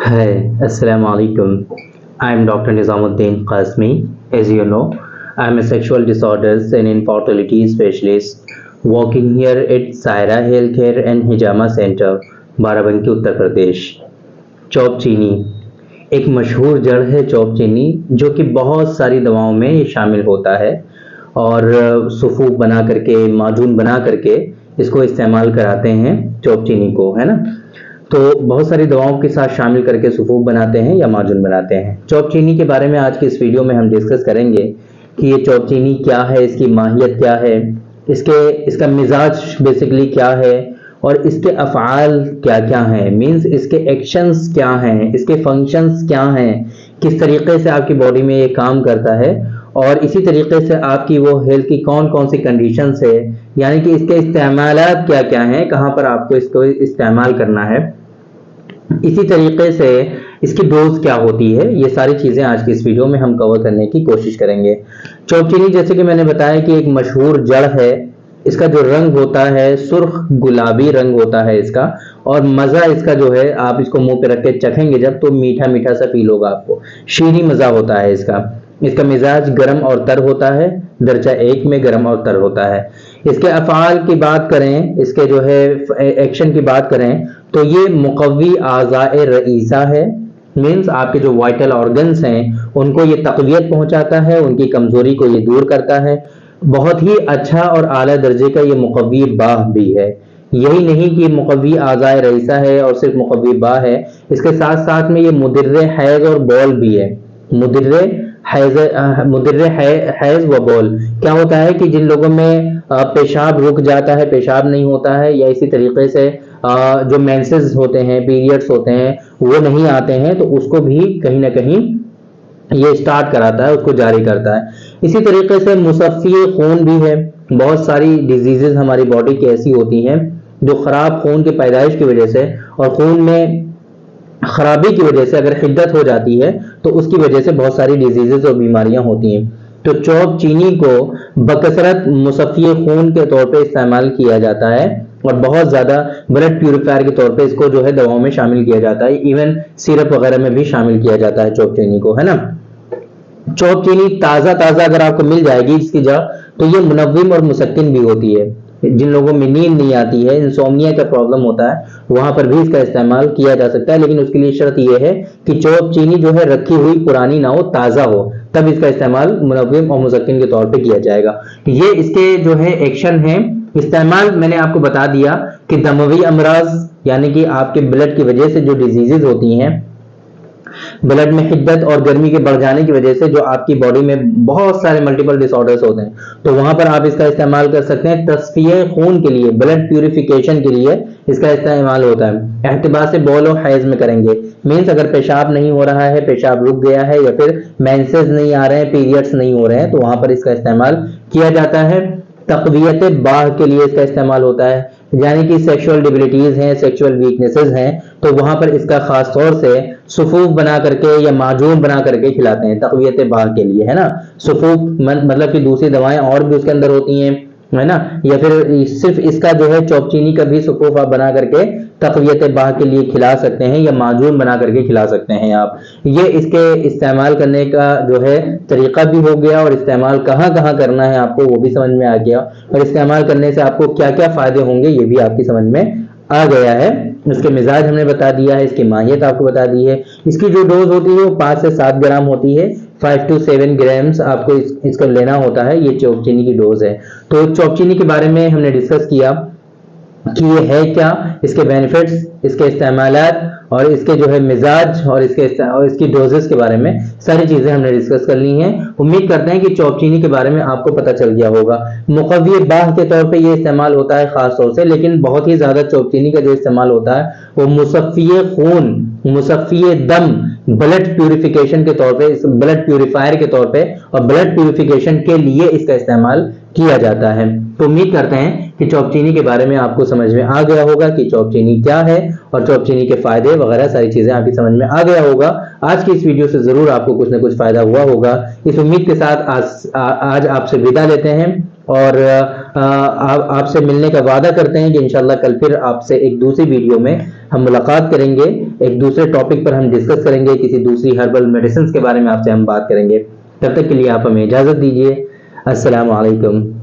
Hi, Assalamu alaikum. I am Dr. Nizamuddin Qasmi. As you know, I am a sexual disorders and infertility specialist working here at Saira Healthcare and Hijama Center, Barabanki Uttar Pradesh. चौप चीनी एक मशहूर जड़ है। चौप चीनी जो कि बहुत सारी दवाओं में ये शामिल होता है और सुफूक बना करके, माजून बना करके इसको इस्तेमाल कराते हैं चौप चीनी को, है ना। तो बहुत सारी दवाओं के साथ शामिल करके सुफूक बनाते हैं या माजून बनाते हैं। चौप चीनी के बारे में आज की इस वीडियो में हम डिस्कस करेंगे कि ये चौप चीनी क्या है, इसकी माहियत क्या है, इसका मिजाज बेसिकली क्या है और इसके अफ़आल क्या क्या हैं, मींस इसके एक्शंस क्या हैं, इसके फंक्शंस क्या हैं, किस तरीके से आपकी बॉडी में ये काम करता है और इसी तरीके से आपकी वो हेल्थ की कौन कौन सी कंडीशंस है, यानी कि इसके इस्तेमालात क्या क्या हैं, कहाँ पर आपको इसको इस्तेमाल करना है, इसी तरीके से इसकी डोज क्या होती है। ये सारी चीज़ें आज की इस वीडियो में हम कवर करने की कोशिश करेंगे। चौप चीनी जैसे कि मैंने बताया कि एक मशहूर जड़ है। इसका जो रंग होता है सुर्ख गुलाबी रंग होता है इसका, और मज़ा इसका जो है आप इसको मुंह पे रख के चखेंगे जब तो मीठा मीठा सा फील होगा आपको, शीरी मज़ा होता है इसका मिजाज गर्म और तर होता है, दर्जा 1 में गर्म और तर होता है। इसके अफ़आल की बात करें, इसके जो है एक्शन की बात करें तो ये मुक़व्वी आज़ाए रईसा है, मीन्स आपके जो वाइटल ऑर्गन्स हैं उनको ये तक़वियत पहुंचाता है, उनकी कमज़ोरी को ये दूर करता है। बहुत ही अच्छा और आला दर्जे का ये मुक़व्वी बाह भी है। यही नहीं कि मुक़व्वी आज़ाए रईसा है और सिर्फ मुक़व्वी बाह है, इसके साथ साथ में ये मुदिर्रे हैज़ और बॉल भी है। मुदिर्रे हैज़ व बॉल क्या होता है कि जिन लोगों में पेशाब रुक जाता है, पेशाब नहीं होता है, या इसी तरीके से जो मेंसेस होते हैं, पीरियड्स होते हैं, वो नहीं आते हैं, तो उसको भी कहीं ना कहीं ये स्टार्ट कराता है, उसको जारी करता है। इसी तरीके से मुसफ़्फ़ी खून भी है। बहुत सारी डिजीजेज हमारी की की ऐसी होती हैं जो ख़राब खून की पैदाइश की वजह से और खून में खराबी की वजह से अगर हिद्दत हो जाती है तो उसकी वजह से बहुत सारी डिजीजेज और बीमारियां होती हैं। तो चौप चीनी को बकसरत मुसफ़्फ़ी खून के तौर पे इस्तेमाल किया जाता है और बहुत ज़्यादा ब्लड प्यूरिफायर के तौर पे इसको जो है दवाओं में शामिल किया जाता है, इवन सिरप वगैरह में भी शामिल किया जाता है चौप चीनी को, है ना। चौप चीनी ताज़ा अगर आपको मिल जाएगी इसकी जड़, तो ये मुनव्विम और मुसक्किन भी होती है। जिन लोगों में नींद नहीं आती है, इंसोम्निया का प्रॉब्लम होता है, वहां पर भी इसका इस्तेमाल किया जा सकता है, लेकिन उसके लिए शर्त यह है कि चौप चीनी जो है रखी हुई पुरानी ना हो, ताज़ा हो, तब इसका इस्तेमाल मुनव्विम और मुसक्किन के तौर पे किया जाएगा। ये इसके जो है एक्शन है। इस्तेमाल मैंने आपको बता दिया कि दमवी अमराज यानी कि आपके ब्लड की वजह से जो डिजीजेज होती हैं, ब्लड में हिद्दत और गर्मी के बढ़ जाने की वजह से जो आपकी बॉडी में बहुत सारे मल्टीपल डिसऑर्डर्स होते हैं, तो वहां पर आप इसका इस्तेमाल कर सकते हैं। तस्फिये खून के लिए, ब्लड प्यूरिफिकेशन के लिए इसका इस्तेमाल होता है। एहतिबार से बॉल और हैज में करेंगे, मीन्स अगर पेशाब नहीं हो रहा है, पेशाब रुक गया है, या फिर मेंसेस नहीं आ रहे हैं, पीरियड्स नहीं हो रहे हैं, तो वहां पर इसका इस्तेमाल किया जाता है। तक़वियत बाह के लिए इसका इस्तेमाल होता है, यानी कि सेक्सुअल डिबिलिटीज हैं, सेक्सुअल वीकनेसेस हैं, तो वहां पर इसका खास तौर से सुफूक बना करके या माजून बना करके खिलाते हैं तक़वियत बाह के लिए, है ना। सुफूक मतलब कि दूसरी दवाएं और भी उसके अंदर होती हैं, है ना, या फिर सिर्फ इसका जो है चौप चीनी का भी सुफूक आप बना करके तक़वियत बाह के लिए खिला सकते हैं या माजून बना करके खिला सकते हैं आप। ये इसके इस्तेमाल करने का जो है तरीका भी हो गया और इस्तेमाल कहाँ कहाँ करना है आपको वो भी समझ में आ गया, और इस्तेमाल करने से आपको क्या क्या फायदे होंगे ये भी आपकी समझ में आ गया है। इसके मिजाज हमने बता दिया है, इसकी माहियत आपको बता दी है। इसकी जो डोज होती है वो 5 से 7 ग्राम होती है, 5 to 7 ग्राम्स आपको इसका लेना होता है। ये चौप चीनी की डोज है। तो चौप चीनी के बारे में हमने डिस्कस किया कि ये है क्या, इसके बेनिफिट्स, इसके इस्तेमालात और इसके जो है मिजाज और इसकी डोजेस के बारे में सारी चीजें हमने डिस्कस कर ली हैं। उम्मीद करते हैं कि चौप चीनी के बारे में आपको पता चल गया होगा। मुक़व्वी बाह के तौर पे ये इस्तेमाल होता है खास तौर से, लेकिन बहुत ही ज्यादा चौप चीनी का जो इस्तेमाल होता है वो मुसफ़्फ़ी खून, मुसफ़्फ़ी दम, ब्लड प्यूरिफिकेशन के तौर पे, ब्लड प्यूरिफायर के तौर पे और ब्लड प्यूरिफिकेशन के लिए इसका इस्तेमाल किया जाता है। तो उम्मीद करते हैं कि चौप चीनी के बारे में आपको समझ में आ गया होगा कि चौप चीनी क्या है और चौप चीनी के फायदे वगैरह सारी चीजें आपकी समझ में आ गया होगा। आज की इस वीडियो से जरूर आपको कुछ ना कुछ फायदा हुआ होगा। इस उम्मीद के साथ आज आपसे विदा लेते हैं। اور آپ سے ملنے کا وعدہ کرتے ہیں کہ انشاءاللہ کل پھر آپ سے ایک دوسری ویڈیو میں ہم ملاقات کریں گے، ایک دوسرے ٹاپک پر ہم ڈسکس کریں گے، کسی دوسری ہربل میڈیسنز کے بارے میں آپ سے ہم بات کریں گے۔ تب تک کے لیے آپ ہمیں اجازت دیجیے۔ السلام علیکم۔